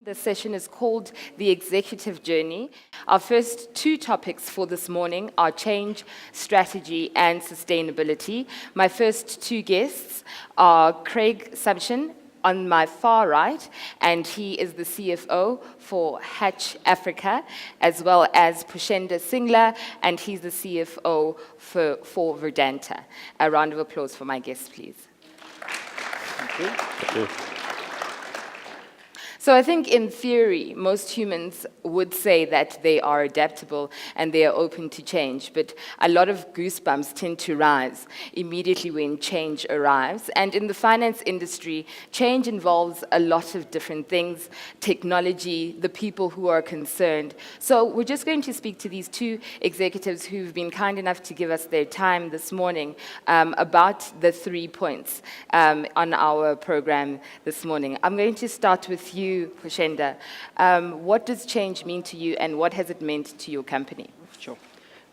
This session is called The Executive Journey. Our first two topics for this morning are change, strategy, and sustainability. My first two guests are Craig Sumption on my far right, and he is the CFO for Hatch Africa, as well as Pushpender Singla, and he's the CFO for Vedanta. A round of applause for my guests, please. Thank you. Thank you. So I think in theory, most humans would say that they are adaptable and they are open to change, but a lot of goosebumps tend to rise immediately when change arrives. And in the finance industry, change involves a lot of different things, technology, the people who are concerned. So we're just going to speak to these two executives who've been kind enough to give us their time this morning about the 3 points on our program this morning. I'm going to start with you, Pushpender. What does change mean to you, and what has it meant to your company? Sure.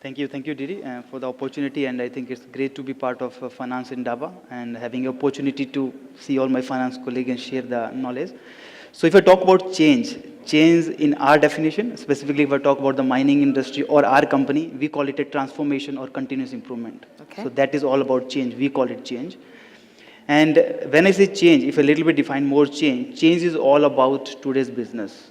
Thank you, Didi, for the opportunity, and I think it's great to be part of Finance Indaba and having the opportunity to see all my finance colleagues and share the knowledge. So if I talk about change in our definition, specifically if I talk about the mining industry or our company, we call it a transformation or continuous improvement. Okay. So that is all about change. We call it change. And when I say change, if a little bit define more change is all about today's business.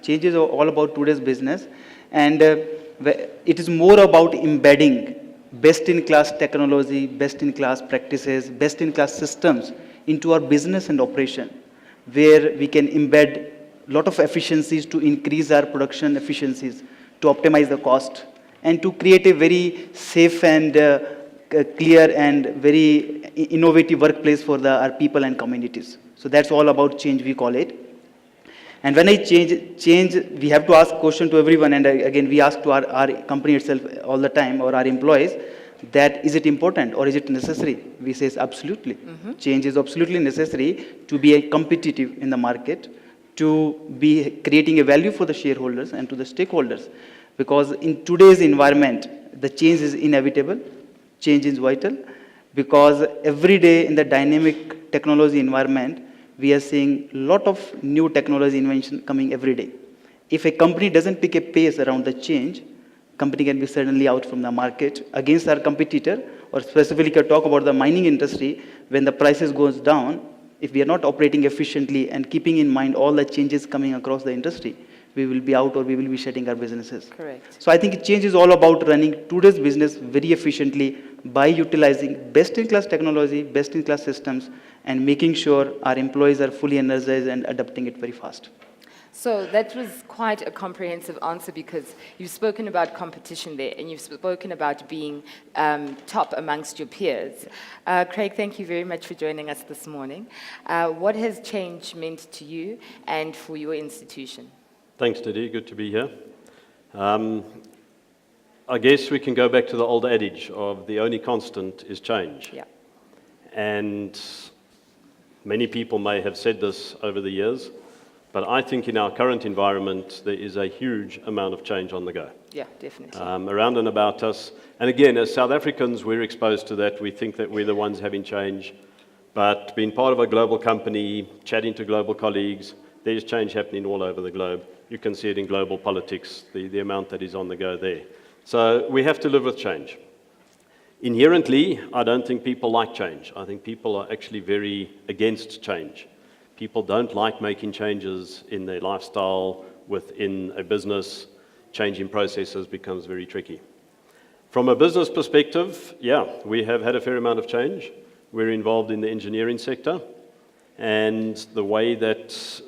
Change is all about today's business, and it is more about embedding best-in-class technology, best-in-class practices, best-in-class systems into our business and operation, where we can embed a lot of efficiencies to increase our production efficiencies, to optimize the cost, and to create a very safe and clear and very innovative workplace for our people and communities. So that's all about change, we call it. And when I change, we have to ask question to everyone, and again, we ask to our company itself all the time, or our employees, that is it important or is it necessary? We say absolutely. Change is absolutely necessary to be competitive in the market, to be creating a value for the shareholders and to the stakeholders. Because in today's environment, the change is inevitable. Change is vital, because every day in the dynamic technology environment, we are seeing a lot of new technology invention coming every day. If a company doesn't pick a pace around the change, company can be suddenly out from the market against our competitor, or specifically if I talk about the mining industry, when the prices goes down, if we are not operating efficiently and keeping in mind all the changes coming across the industry, we will be out or we will be shutting our businesses. Correct. So I think change is all about running today's business very efficiently by utilizing best-in-class technology, best-in-class systems, and making sure our employees are fully energized and adapting it very fast. So that was quite a comprehensive answer, because you've spoken about competition there, and you've spoken about being top amongst your peers. Craig, thank you very much for joining us this morning. What has change meant to you and for your institution? Thanks, Didi. Good to be here. I guess we can go back to the old adage of the only constant is change. Yeah. And many people may have said this over the years, but I think in our current environment, there is a huge amount of change on the go. Yeah, definitely. Around and about us. And again, as South Africans, we're exposed to that. We think that we're the ones having change. But being part of a global company, chatting to global colleagues, there's change happening all over the globe. You can see it in global politics, the amount that is on the go there. So we have to live with change. Inherently, I don't think people like change. I think people are actually very against change. People don't like making changes in their lifestyle, within a business. Changing processes becomes very tricky. From a business perspective, yeah, we have had a fair amount of change. We're involved in the engineering sector, and the way that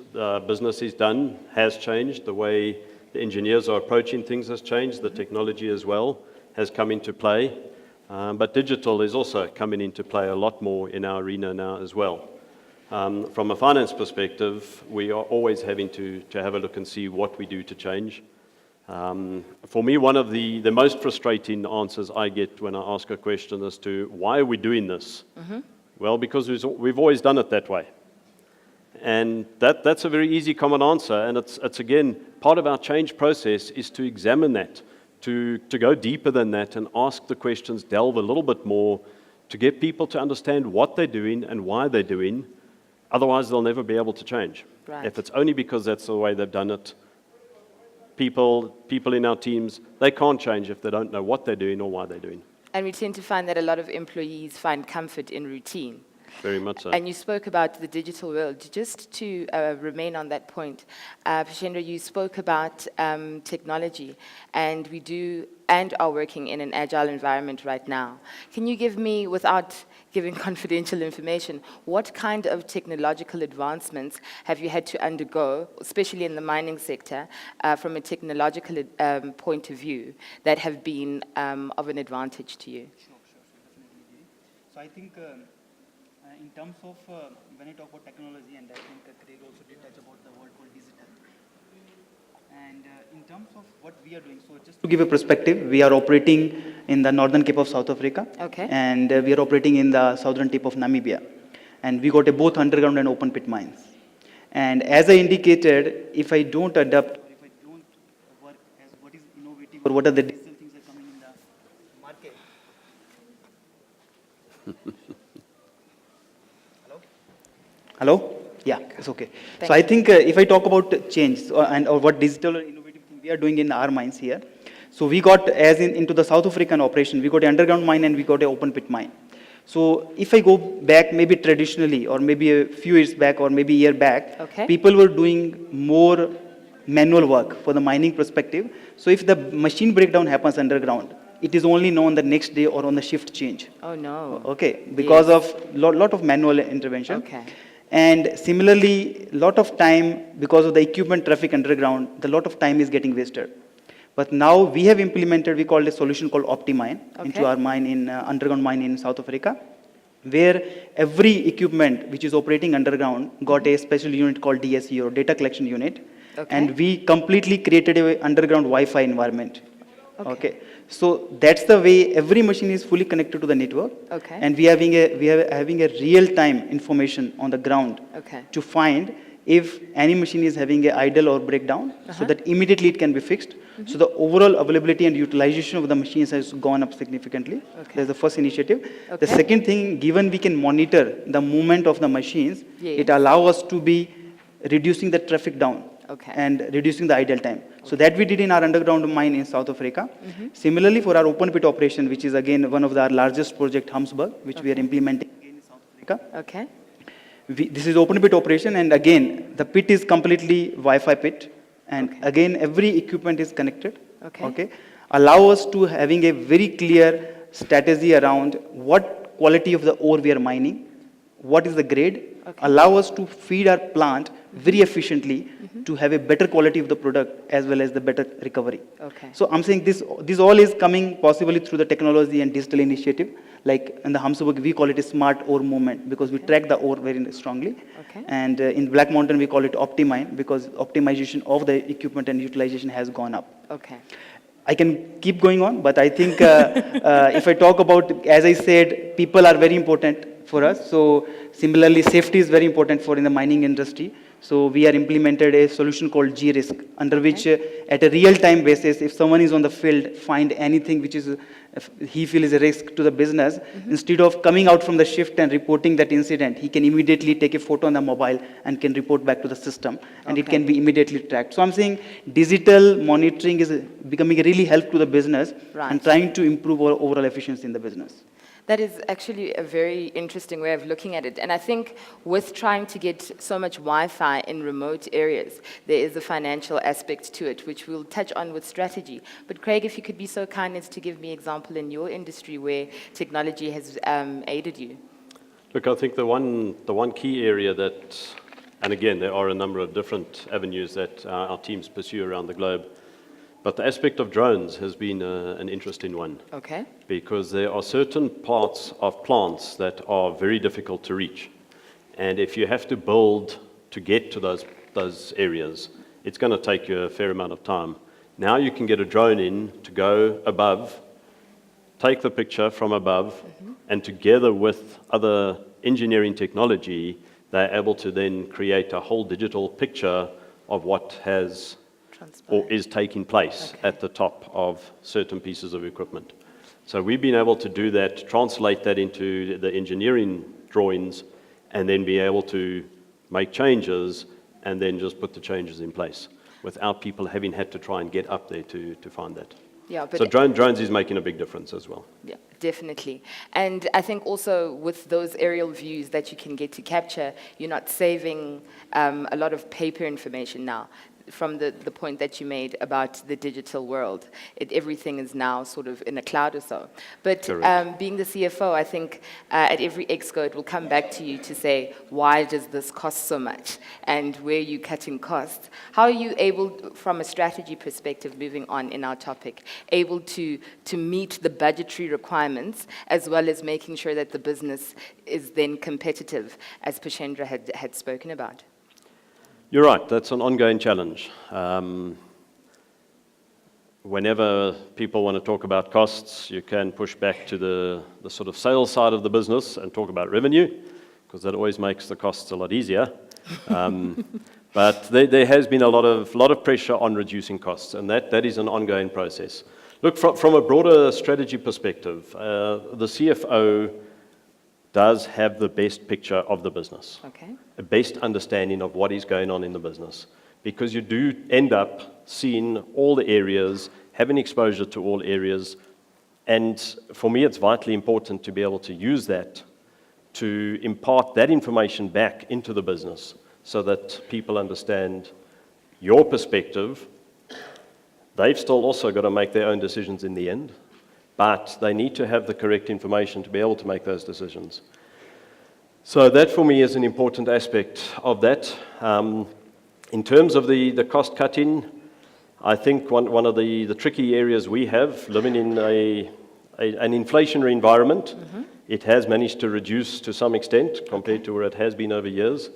business is done has changed. The way the engineers are approaching things has changed. The technology as well has come into play. But digital is also coming into play a lot more in our arena now as well. From a finance perspective, we are always having to have a look and see what we do to change. For me, one of the most frustrating answers I get when I ask a question as to why are we doing this? Well, because we've always done it that way. And that's a very easy common answer, and it's again, part of our change process is to examine that, to go deeper than that and ask the questions, delve a little bit more, to get people to understand what they're doing and why they're doing, Otherwise, they'll never be able to change. Right. If it's only because that's the way they've done it, people in our teams, they can't change if they don't know what they're doing or why they're doing. And we tend to find that a lot of employees find comfort in routine. Very much so. And you spoke about the digital world. Just to remain on that point, Pushpender, you spoke about technology, and we do and are working in an agile environment right now. Can you give me, without giving confidential information, what kind of technological advancements have you had to undergo, especially in the mining sector, from a technological point of view, that have been of an advantage to you? Sure, definitely. So I think in terms of, when I talk about technology, and I think Craig also did touch about the word called digital. And in terms of what we are doing, so just to give a perspective, we are operating in the northern Cape of South Africa. Okay. And we are operating in the southern tip of Namibia. And we got both underground and open pit mines. And as I indicated, if I don't adapt, or if I don't work as what is innovative, or what are the digital things that are coming in the market. Hello? Yeah, it's okay. So I think if I talk about change or what digital or innovative thing we are doing in our mines here. So we got, as into the South African operation, we got an underground mine and we got an open pit mine. So if I go back maybe traditionally, or maybe a few years back, or maybe a year back, Okay. people were doing more manual work for the mining perspective. So if the machine breakdown happens underground, it is only known the next day or on the shift change. Oh, no. Okay, because Yes. of lot of manual intervention. Okay. And similarly, lot of time, because of the equipment traffic underground, the lot of time is getting wasted. But now we have implemented, we call a solution called OptiMine into Okay. our mine in underground mine in South Africa, where every equipment which is operating underground got a special unit called DSE, or data collection unit. Okay. And we completely created a underground Wi-Fi environment. Okay. So that's the way every machine is fully connected to the network. Okay. And we are having a real-time information on the ground Okay. to find if any machine is having a idle or breakdown, so that immediately it can be fixed. So the overall availability and utilization of the machines has gone up significantly. Okay. That's the first initiative. Okay. The second thing, given we can monitor the movement of the machines, Yes. it allows us to be reducing the traffic down. Okay. And reducing the idle time. So that we did in our underground mine in South Africa. Similarly, for our open pit operation, which is again one of our largest project, Hamsburg, which we are implementing again in South Africa. Okay. This is open pit operation, and again, the pit is completely Wi-Fi pit. And Okay. again, every equipment is connected. Okay. Allow us to having a very clear strategy around what quality of the ore we are mining, what is the grade, allow us to feed our plant very efficiently to have a better quality of the product as well as the better recovery. Okay. So I'm saying this all is coming possibly through the technology and digital initiative. Like in the Hamsburg, we call it a smart ore movement because we track the ore very strongly. Okay. And in Black Mountain, we call it OptiMine because optimization of the equipment and utilization has gone up. Okay. I can keep going on, but I think if I talk about, as I said, people are very important for us. So similarly, safety is very important for in the mining industry. So we are implemented a solution called G-Risk, under which at a real-time basis, if someone is on the field, find anything which is he feels is a risk to the business, instead of coming out from the shift and reporting that incident, he can immediately take a photo on the mobile and can report back to the system, and it can be immediately tracked. So I'm saying digital monitoring is becoming a really help to the business and trying to improve our overall efficiency in the business. That is actually a very interesting way of looking at it. And I think with trying to get so much Wi-Fi in remote areas, there is a financial aspect to it, which we'll touch on with strategy. But Craig, if you could be so kind as to give me an example in your industry where technology has aided you. Look, I think the one key area that, and again, there are a number of different avenues that our teams pursue around the globe, but the aspect of drones has been an interesting one. Okay. Because there are certain parts of plants that are very difficult to reach. And if you have to build to get to those areas, it's going to take you a fair amount of time. Now you can get a drone in to go above, take the picture from above, and together with other engineering technology, they're able to then create a whole digital picture of what has or is taking place at the top of certain pieces of equipment. So we've been able to do that, translate that into the engineering drawings, and then be able to make changes, and then just put the changes in place without people having had to try and get up there to find that. Yeah, but So drones is making a big difference as well. yeah, definitely. And I think also with those aerial views that you can get to capture, you're not saving a lot of paper information now. From the point that you made about the digital world, everything is now sort of in a cloud or so. But being the CFO, I think at every exco it will come back to you to say, why does this cost so much? And where are you cutting costs? How are you able, from a strategy perspective, moving on in our topic, able to meet the budgetary requirements as well as making sure that the business is then competitive, as Pushpender had spoken about? You're right, that's an ongoing challenge. Whenever people want to talk about costs, you can push back to the sort of sales side of the business and talk about revenue, because that always makes the costs a lot easier. But there has been a lot of pressure on reducing costs, and that is an ongoing process. Look, from a broader strategy perspective, the CFO does have the best picture of the business, a best understanding of what is going on in the business, because you do end up seeing all the areas, having exposure to all areas, and for me it's vitally important to be able to use that to impart that information back into the business so that people understand your perspective. They've still also got to make their own decisions in the end, but they need to have the correct information to be able to make those decisions. So that for me is an important aspect of that. In terms of the cost cutting, I think one of the tricky areas we have, living in an inflationary environment, it has managed to reduce to some extent compared to where it has been over years.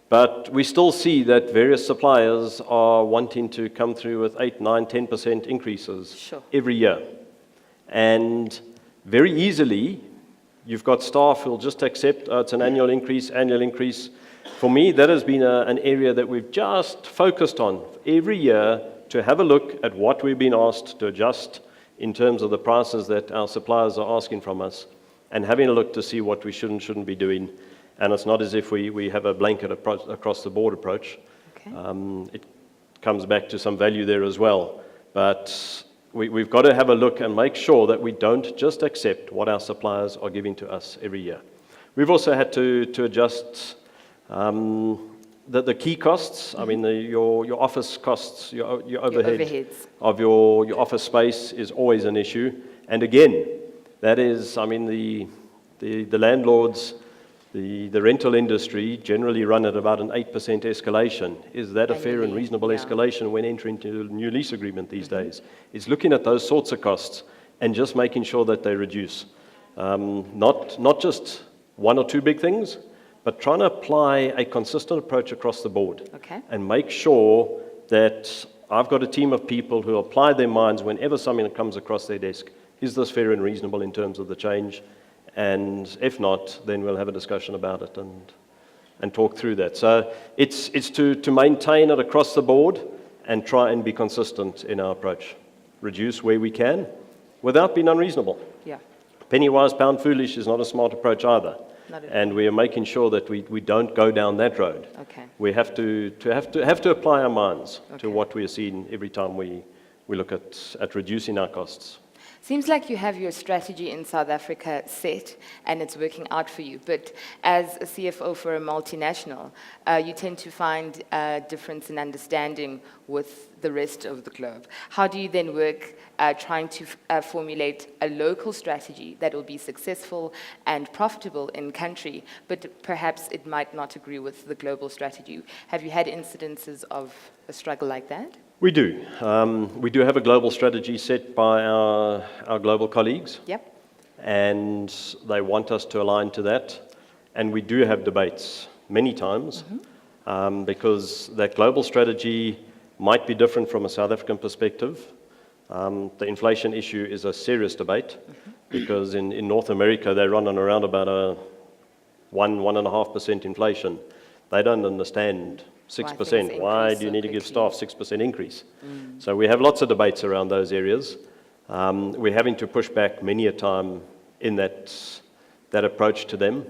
But we still see that various suppliers are wanting to come through with 8, 9, 10% increases every year. And very easily, you've got staff who'll just accept, it's an annual increase. For me, that has been an area that we've just focused on every year to have a look at what we've been asked to adjust in terms of the prices that our suppliers are asking from us, and having a look to see what we shouldn't be doing. And it's not as if we have a blanket across the board approach. It comes back to some value there as well. But we've got to have a look and make sure that we don't just accept what our suppliers are giving to us every year. We've also had to adjust the key costs. I mean, your office costs, your overheads of your office space is always an issue. And again, that is, I mean, the landlords, the rental industry generally run at about an 8% escalation. Is that a fair and reasonable escalation when entering into a new lease agreement these days? It's looking at those sorts of costs and just making sure that they reduce. Not just one or two big things, but trying to apply a consistent approach across the board and make sure that I've got a team of people who apply their minds whenever something comes across their desk. Is this fair and reasonable in terms of the change? And if not, then we'll have a discussion about it and talk through that. So it's to maintain it across the board and try and be consistent in our approach. Reduce where we can without being unreasonable. Penny wise, pound foolish is not a smart approach either. And we are making sure that we don't go down that road. We have to apply our minds to what we are seeing every time we look at reducing our costs. Seems like you have your strategy in South Africa set and it's working out for you. But as a CFO for a multinational, you tend to find a difference in understanding with the rest of the globe. How do you then work trying to formulate a local strategy that will be successful and profitable in country, but perhaps it might not agree with the global strategy? Have you had incidences of a struggle like that? We do. We do have a global strategy set by our global colleagues. And they want us to align to that. And we do have debates many times because that global strategy might be different from a South African perspective. The inflation issue is a serious debate because in North America they run on around about a 1.5% inflation. They don't understand 6%. Why do you need to give staff 6% increase? So we have lots of debates around those areas. We're having to push back many a time in that approach to them.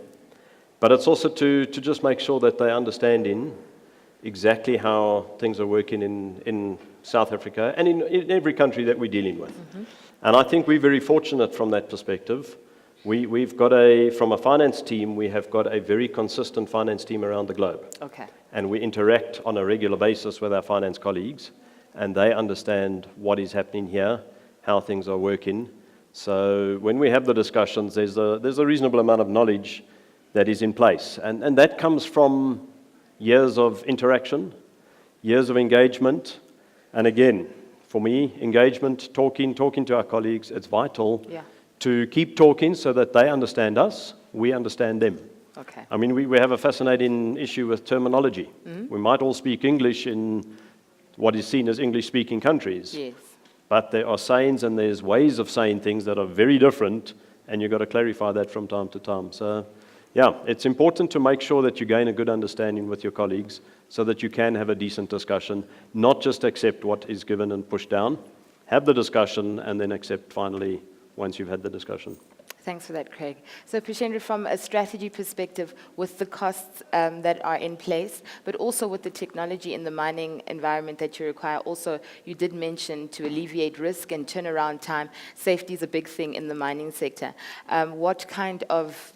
But it's also to just make sure that they understand exactly how things are working in South Africa and in every country that we're dealing with. And I think we're very fortunate from that perspective. We've got from a finance team, we have got a very consistent finance team around the globe. Okay. And we interact on a regular basis with our finance colleagues, and they understand what is happening here, how things are working. So when we have the discussions, there's a reasonable amount of knowledge that is in place. And that comes from years of interaction, years of engagement. And again, for me, engagement, talking to our colleagues, it's vital to keep talking so that they understand us, we understand them. Okay. I mean, we have a fascinating issue with terminology. We might all speak English in what is seen as English-speaking countries. Yes. But there are sayings and there's ways of saying things that are very different, and you've got to clarify that from time to time. So, yeah, it's important to make sure that you gain a good understanding with your colleagues so that you can have a decent discussion, not just accept what is given and pushed down, have the discussion, and then accept finally once you've had the discussion. Thanks for that, Craig. So, Pushpender, from a strategy perspective, with the costs that are in place, but also with the technology in the mining environment that you require, also you did mention to alleviate risk and turnaround time, safety is a big thing in the mining sector. What kind of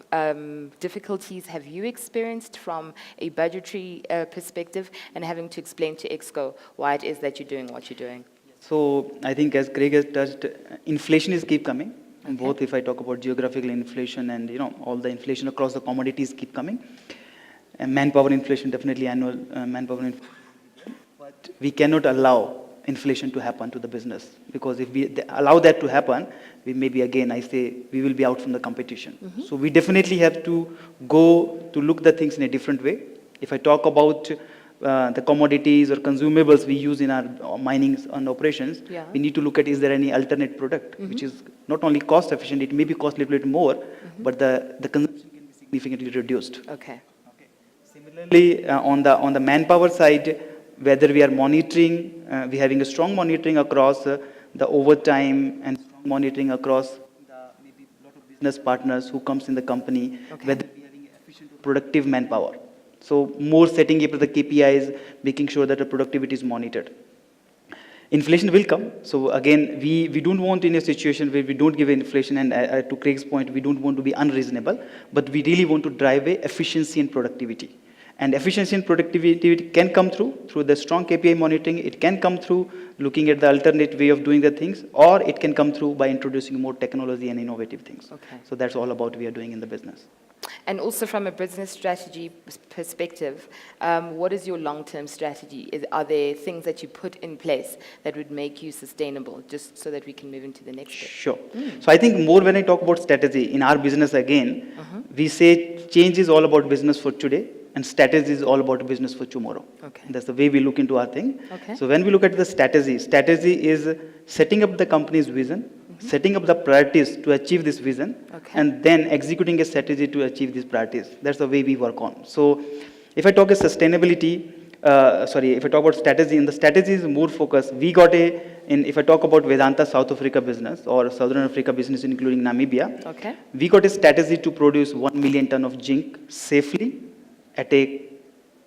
difficulties have you experienced from a budgetary perspective and having to explain to Exco why it is that you're doing what you're doing? So I think as Craig has touched, inflation is keep coming. And both if I talk about geographical inflation and all the inflation across the commodities keep coming. And manpower inflation, definitely annual manpower inflation. But we cannot allow inflation to happen to the business, because if we allow that to happen, we maybe again I say we will be out from the competition. So we definitely have to go to look the things in a different way. If I talk about the commodities or consumables we use in our mining and operations, we need to look at is there any alternate product which is not only cost efficient, it may be cost a little bit more, but the consumption can be significantly reduced. Okay. Similarly, on the manpower side, whether we are monitoring, we having a strong monitoring across the overtime and strong monitoring across the maybe a lot of business partners who comes in the company, whether we are having efficient, productive manpower. So more setting up the KPIs, making sure that the productivity is monitored. Inflation will come. So again, we don't want in a situation where we don't give inflation, and to Craig's point, we don't want to be unreasonable, but we really want to drive efficiency and productivity. And efficiency and productivity can come through the strong KPI monitoring. It can come through looking at the alternate way of doing the things, or it can come through by introducing more technology and innovative things. Okay. So that's all about we are doing in the business. And also from a business strategy perspective, what is your long-term strategy? Are there things that you put in place that would make you sustainable, just so that we can move into the next step? Sure. So I think more when I talk about strategy, in our business again, we say change is all about business for today, and strategy is all about business for tomorrow. Okay. That's the way we look into our thing. Okay. So when we look at the strategy is setting up the company's vision, setting up the priorities to achieve this vision, and then executing a strategy to achieve these priorities. That's the way we work on. So if I talk about sustainability, if I talk about strategy, and the strategy is more focused, we got if I talk about Vedanta South Africa business or Southern Africa business, including Namibia, we got a strategy to produce 1 million ton of zinc safely at a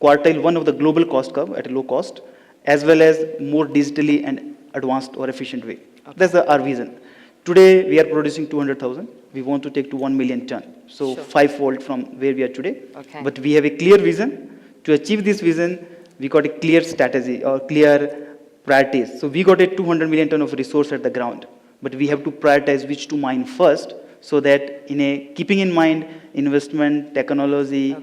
quartile one of the global cost curve at a low cost, as well as more digitally and advanced or efficient way. That's our vision. Today, we are producing 200,000. We want to take to 1 million ton. So fivefold from where we are today. But we have a clear vision. To achieve this vision, we got a clear strategy or clear priorities. So we got a 200 million ton of resource at the ground. But we have to prioritize which to mine first, so that keeping in mind investment, technology,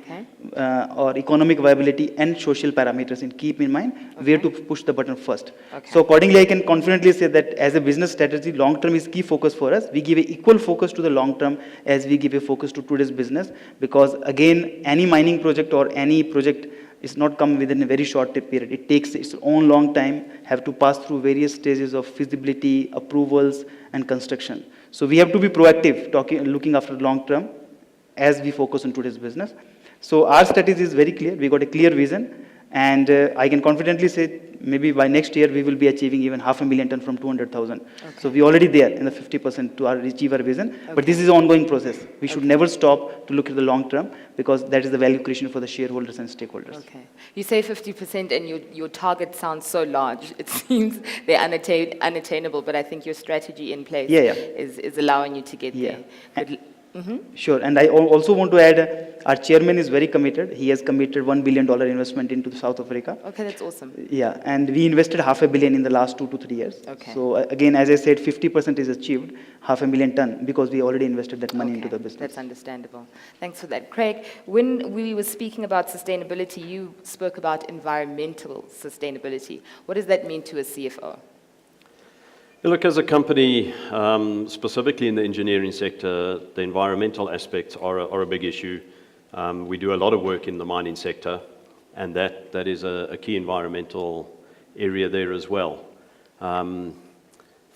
or economic viability and social parameters, and keep in mind where to push the button first. So accordingly, I can confidently say that as a business strategy, long term is key focus for us. We give an equal focus to the long term as we give a focus to today's business, because again, any mining project or any project is not come within a very short period. It takes its own long time, have to pass through various stages of feasibility, approvals, and construction. So we have to be proactive, looking after long term as we focus on today's business. So our strategy is very clear. We got a clear vision, And I can confidently say maybe by next year we will be achieving even 500,000 ton from 200,000. Okay. So we're already there in the 50% to achieve our vision. Okay. But this is an ongoing process. We should never stop to look at the long term, because that is the value creation for the shareholders and stakeholders. Okay. You say 50% and your target sounds so large. It seems they're unattainable, but I think your strategy in place is allowing you to get there. But, Sure, and I also want to add, our chairman is very committed. He has committed $1 billion investment into South Africa. Okay, that's awesome. Yeah, and we invested $500 million in the last 2 to 3 years. Okay. So again, as I said, 50% is achieved, 500,000 ton, because we already invested that money into the business. That's understandable. Thanks for that. Craig, when we were speaking about sustainability, you spoke about environmental sustainability. What does that mean to a CFO? Look, as a company, specifically in the engineering sector, the environmental aspects are a big issue. We do a lot of work in the mining sector, and that is a key environmental area there as well. From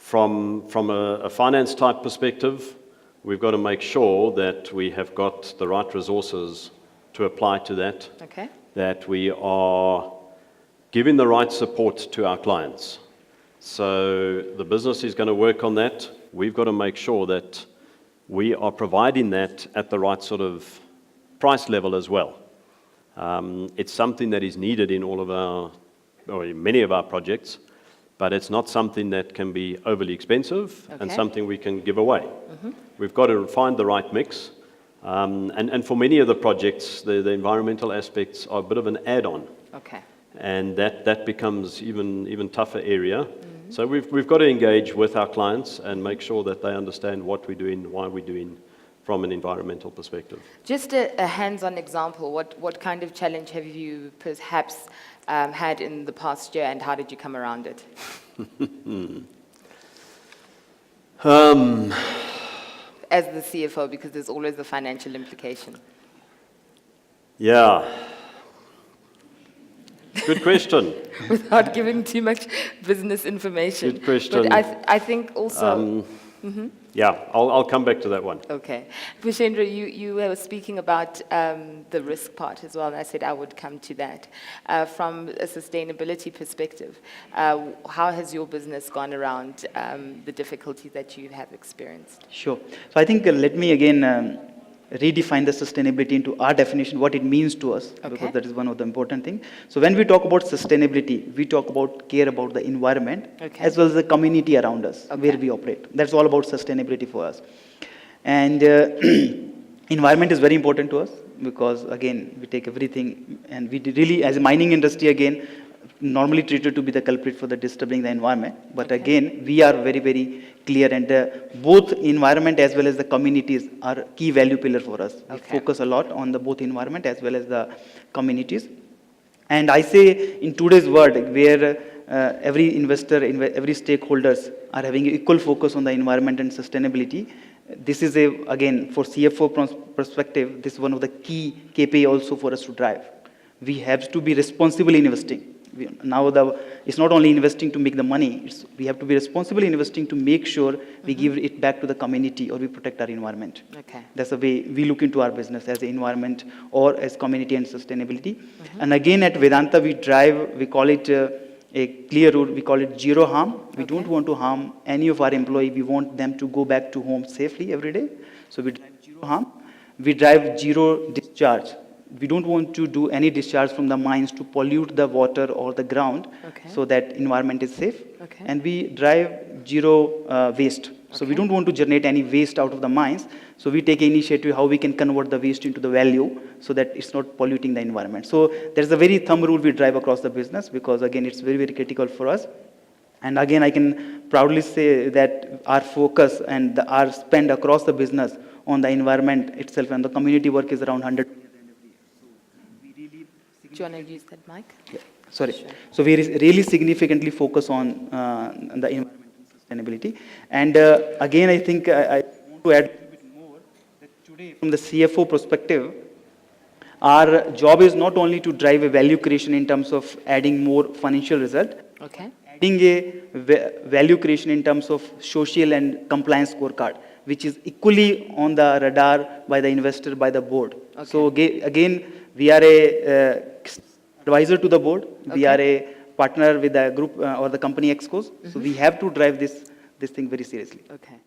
a finance type perspective, we've got to make sure that we have got the right resources to apply to that, that we are giving the right support to our clients. So the business is going to work on that. We've got to make sure that we are providing that at the right sort of price level as well. It's something that is needed in all of our, or in many of our projects, but it's not something that can be overly expensive and something we can give away. We've got to find the right mix. And for many of the projects, the environmental aspects are a bit of an add-on. And that becomes even tougher area. So we've got to engage with our clients and make sure that they understand what we're doing, why we're doing from an environmental perspective. Just a hands-on example, what kind of challenge have you perhaps had in the past year, and how did you come around it? As the CFO, because there's always the financial implication. Yeah. Good question. Without giving too much business information. Good question. But I think also... Yeah, I'll come back to that one. Okay. Pushpender, you were speaking about the risk part as well, and I said I would come to that. From a sustainability perspective, how has your business gone around the difficulties that you have experienced? Sure. So I think let me again redefine the sustainability into our definition, what it means to us, because that is one of the important things. So when we talk about sustainability, we talk about care about the environment as well as the community around us where we operate. That's all about sustainability for us. And environment is very important to us because, again, we take everything, and we really, as a mining industry, again, normally treated to be the culprit for the disturbing the environment. But again, we are very, very clear, and both environment as well as the communities are key value pillar for us. We focus a lot on the both environment as well as the communities. And I say in today's world where every investor, every stakeholders are having equal focus on the environment and sustainability, this is again, for CFO perspective, this is one of the key KPI also for us to drive. We have to be responsibly investing. Now it's not only investing to make the money, we have to be responsibly investing to make sure we give it back to the community or we protect our environment. That's the way we look into our business, as the environment or as community and sustainability. And again at Vedanta we drive, we call it a clear rule, we call it zero harm. We don't want to harm any of our employees. We want them to go back to home safely every day. So we drive zero harm. We drive zero discharge. We don't want to do any discharge from the mines to pollute the water or the ground so that environment is safe. And we drive zero waste. So we don't want to generate any waste out of the mines. So we take initiative how we can convert the waste into the value so that it's not polluting the environment. So there's a very thumb rule we drive across the business because again, it's very, very critical for us. And again, I can proudly say that our focus and our spend across the business on the environment itself and the community work is around 100 million. Do you want to use that mic? Yeah. Sorry. Sure. So we really significantly focus on the environment and sustainability. And again, I think I want to add a little bit more that today, from the CFO perspective, our job is not only to drive a value creation in terms of adding more financial result, adding a value creation in terms of social and compliance scorecard, which is equally on the radar by the investor, by the board. So again, we are a advisor to the board. We Okay. are a partner with the group or the company expos. So we have to drive this thing very seriously. Okay.